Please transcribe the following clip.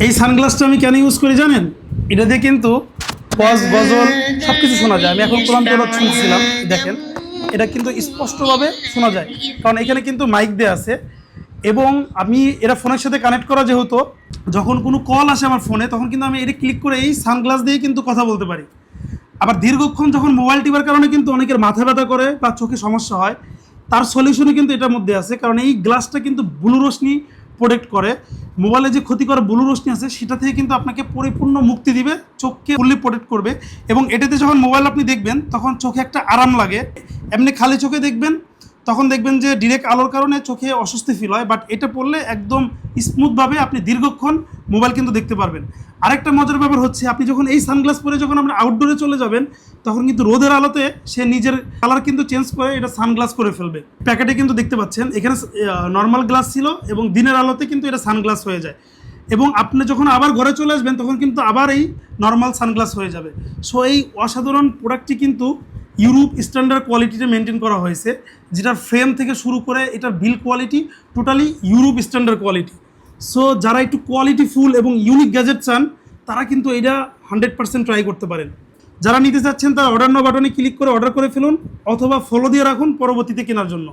এই সানগ্লাসটা আমি কেন ইউজ করি জানেন? এটা দিয়ে কিন্তু ওয়াজ গজল সব কিছু শোনা যায়। আমি এখন কোরআন তেলাওয়াত শুনছিলাম, দেখেন এটা কিন্তু স্পষ্টভাবে শোনা যায়, কারণ এখানে কিন্তু মাইক দেওয়া আছে। এবং আমি এটা ফোনের সাথে কানেক্ট করা যেহেতু, যখন কোনো কল আসে আমার ফোনে তখন কিন্তু আমি এটা ক্লিক করে এই সানগ্লাস দিয়ে কিন্তু কথা বলতে পারি। আবার দীর্ঘক্ষণ যখন মোবাইল টিপার কারণে কিন্তু অনেকের মাথা ব্যথা করে বা চোখে সমস্যা হয়, তার সলিউশনই কিন্তু এটার মধ্যে আছে। কারণ এই গ্লাসটা কিন্তু ব্লু রশ্মি প্রোটেক্ট করে। মোবাইলে যে ক্ষতিকর ব্লু রশ্মি আছে সেটা থেকে কিন্তু আপনাকে পরিপূর্ণ মুক্তি দিবে, চোখকে ফুললি প্রোটেক্ট করবে। এবং এটাতে যখন মোবাইল আপনি দেখবেন তখন চোখে একটা আরাম লাগে। এমনি খালি চোখে দেখবেন তখন দেখবেন যে ডিরেক্ট আলোর কারণে চোখে অস্বস্তি ফিল হয়, বাট এটা পড়লে একদম স্মুথভাবে আপনি দীর্ঘক্ষণ মোবাইল কিন্তু দেখতে পারবেন। আরেকটা মজার ব্যাপার হচ্ছে, আপনি যখন এই সানগ্লাস পরে যখন আপনি আউটডোরে চলে যাবেন তখন কিন্তু রোদের আলোতে সে নিজের কালার কিন্তু চেঞ্জ করে এটা সানগ্লাস করে ফেলবে। প্যাকেটে কিন্তু দেখতে পাচ্ছেন এখানে নর্মাল গ্লাস ছিল এবং দিনের আলোতে কিন্তু এটা সানগ্লাস হয়ে যায়। এবং আপনি যখন আবার ঘরে চলে আসবেন তখন কিন্তু আবার এই নর্মাল সানগ্লাস হয়ে যাবে। সো এই অসাধারণ প্রোডাক্টটি কিন্তু ইউরোপ স্ট্যান্ডার্ড কোয়ালিটিতে মেনটেন করা হয়েছে, যেটার ফ্রেম থেকে শুরু করে এটার বিল quality totally Europe standard quality. So যারা একটু কোয়ালিটি ফুল এবং ইউনিক গ্যাজেট চান তারা কিন্তু এটা 100% ট্রাই করতে পারেন। যারা নিতে চাচ্ছেন তারা অর্ডার নাও বাটনে ক্লিক করে অর্ডার করে ফেলুন, অথবা ফলো দিয়ে রাখুন পরবর্তীতে কেনার জন্য।